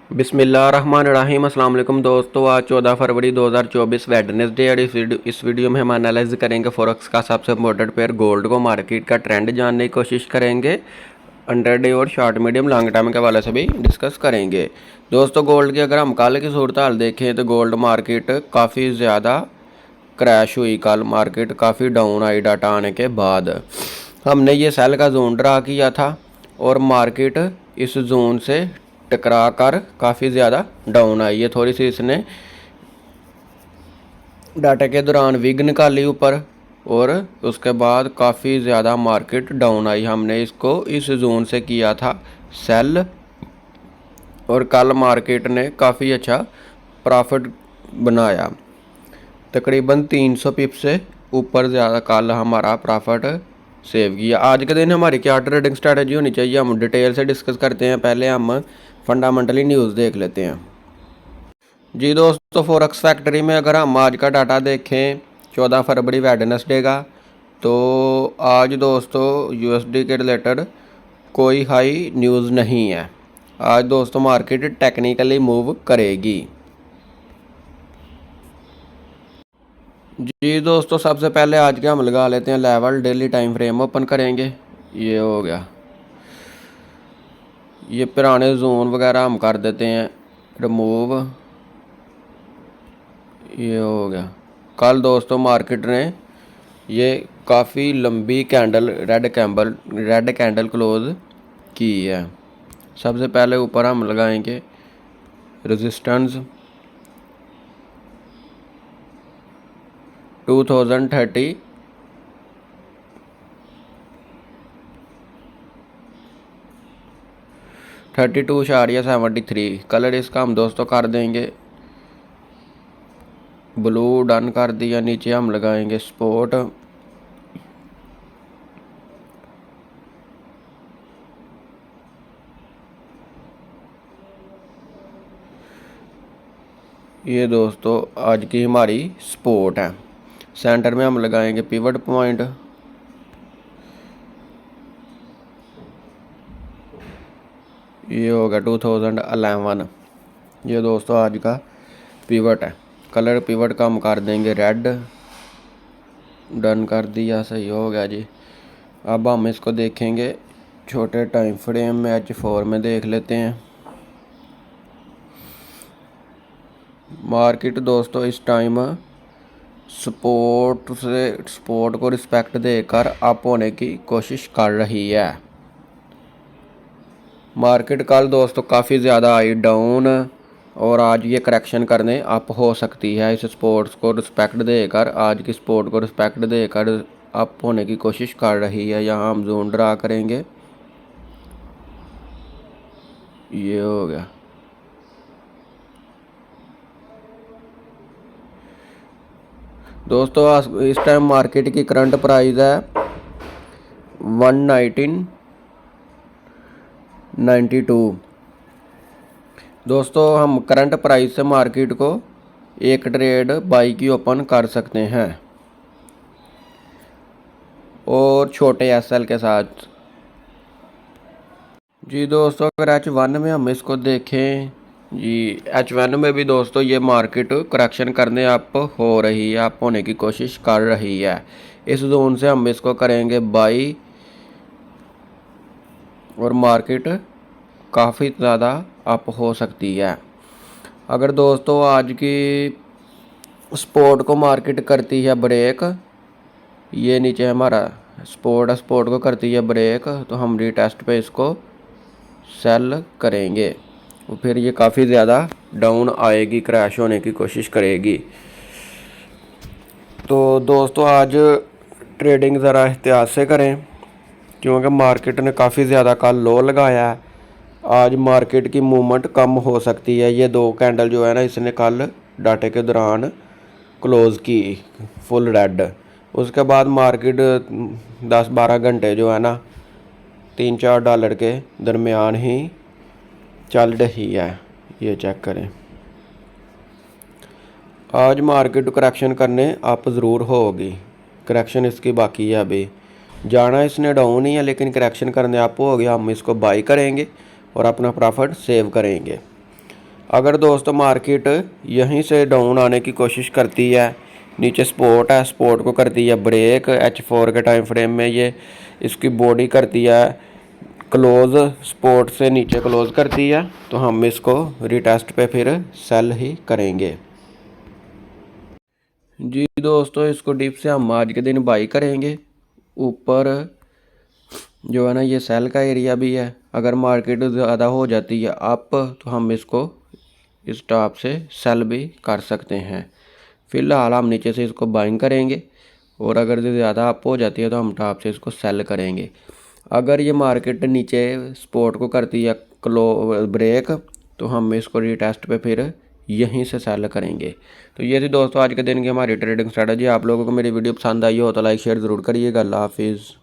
बिस्मिल्लाहिर्रहमानिर्रहीम। अस्सलाम वालेकुम दोस्तों, आज 14 फरवरी 2024 वेडनेसडे और इस वीडियो में हम एनालाइज करेंगे फॉरेक्स का सबसे इम्पोर्टेंट पेयर गोल्ड को, मार्केट का ट्रेंड जानने की कोशिश करेंगे। 100 डे और शॉर्ट मीडियम लॉन्ग टर्म के वाले से भी डिस्कस करेंगे। दोस्तों गोल्ड की अगर हम कल की सूरत हाल देखें तो गोल्ड मार्केट काफ़ी ज़्यादा क्रैश हुई। कल मार्केट काफ़ी डाउन आई डाटा आने के बाद। हमने ये सेल का जोन ड्रा किया था और मार्केट इस जोन से टकरा कर काफ़ी ज़्यादा डाउन आई है। थोड़ी सी इसने डाटा के दौरान विग निकाली ऊपर और उसके बाद काफ़ी ज़्यादा मार्केट डाउन आई। हमने इसको इस जोन से किया था सेल और कल मार्केट ने काफ़ी अच्छा प्रॉफिट बनाया, तकरीबन 300 पिप से ऊपर ज़्यादा कल हमारा प्रॉफिट सेव किया। आज के दिन हमारी क्या ट्रेडिंग स्ट्रैटेजी होनी चाहिए, हम डिटेल से डिस्कस करते हैं। पहले हम फंडामेंटली न्यूज़ देख लेते हैं। जी दोस्तों, फॉरेक्स फैक्ट्री में अगर हम आज का डाटा देखें 14 फरवरी वेडनेसडे का, तो आज दोस्तों यूएसडी के रिलेटेड कोई हाई न्यूज़ नहीं है। आज दोस्तों मार्केट टेक्निकली मूव करेगी। जी दोस्तों, सबसे पहले आज के हम लगा लेते हैं level. Daily time frame open करेंगे, ये हो गया। ये पुराने जोन वगैरह हम कर देते हैं रिमूव, ये हो गया। कल दोस्तों मार्केट ने ये काफ़ी लंबी कैंडल रेड कैंडल क्लोज की है। सबसे पहले ऊपर हम लगाएंगे रेजिस्टेंस 2030 32.73। कलर इसका हम दोस्तों कर देंगे ब्लू, डन कर दिया। नीचे हम लगाएंगे स्पॉट, ये दोस्तों आज की हमारी स्पॉट है। सेंटर में हम लगाएंगे पिवट पॉइंट, ये हो गया 2011। ये दोस्तों आज का पिवट है। कलर पिवट का हम कर देंगे रेड, डन कर दिया, सही हो गया जी। अब हम इसको देखेंगे छोटे टाइम फ्रेम में, H4 में देख लेते हैं। मार्केट दोस्तों इस टाइम सपोर्ट को रिस्पेक्ट देकर अप होने की कोशिश कर रही है। मार्केट कल दोस्तों काफ़ी ज़्यादा आई डाउन और आज ये करेक्शन करने अप हो सकती है। इस स्पोर्ट्स को रिस्पेक्ट देकर, आज की स्पोर्ट को रिस्पेक्ट देकर अप होने की कोशिश कर रही है। यहाँ हम जोन ड्रा करेंगे, ये हो गया। दोस्तों इस टाइम मार्केट की करंट प्राइस है 119.92। दोस्तों हम करंट प्राइस से मार्केट को एक ट्रेड बाई की ओपन कर सकते हैं और छोटे एसएल के साथ। जी दोस्तों अगर H1 में हम इसको देखें, जी H1 में भी दोस्तों ये मार्केट करेक्शन करने अप हो रही है, अप होने की कोशिश कर रही है। इस जोन से हम इसको करेंगे बाई और मार्केट काफ़ी ज़्यादा अप हो सकती है। अगर दोस्तों आज की स्पोर्ट को मार्केट करती है ब्रेक, ये नीचे हमारा स्पोर्ट को करती है ब्रेक, तो हम रीटेस्ट पे इसको सेल करेंगे और फिर ये काफ़ी ज़्यादा डाउन आएगी, क्रैश होने की कोशिश करेगी। तो दोस्तों आज ट्रेडिंग ज़रा एहतियात से करें क्योंकि मार्केट ने काफ़ी ज़्यादा कल लो लगाया है। आज मार्केट की मूवमेंट कम हो सकती है। ये दो कैंडल जो है ना, इसने कल डाटे के दौरान क्लोज़ की फुल रेड। उसके बाद मार्केट 10-12 घंटे जो है ना $3-4 के दरमियान ही चल रही है। ये चेक करें, आज मार्केट करेक्शन करने आप ज़रूर होगी। करेक्शन इसकी बाकी है, अभी जाना इसने डाउन ही है लेकिन करेक्शन करने आप हो गया। हम इसको बाई करेंगे और अपना प्रॉफिट सेव करेंगे। अगर दोस्तों मार्केट यहीं से डाउन आने की कोशिश करती है, नीचे सपोर्ट है, सपोर्ट को करती है ब्रेक, H4 के टाइम फ्रेम में ये इसकी बॉडी करती है क्लोज, सपोर्ट से नीचे क्लोज करती है, तो हम इसको रिटेस्ट पे फिर सेल ही करेंगे। जी दोस्तों, इसको डिप से हम आज के दिन बाई करेंगे। ऊपर जो है ना ये सेल का एरिया भी है, अगर मार्केट ज़्यादा हो जाती है अप तो हम इसको इस टॉप से सेल भी कर सकते हैं। फ़िलहाल हम नीचे से इसको बाइंग करेंगे और अगर ज़्यादा अप हो जाती है तो हम टॉप से इसको सेल करेंगे। अगर ये मार्केट नीचे सपोर्ट को करती है क्लो ब्रेक तो हम इसको रीटेस्ट पे फिर यहीं से सेल करेंगे। तो ये थी दोस्तों आज के दिन की हमारी ट्रेडिंग स्ट्रेटजी। आप लोगों को मेरी वीडियो पसंद आई हो तो लाइक शेयर ज़रूर करिएगा। अल्लाह हाफिज़।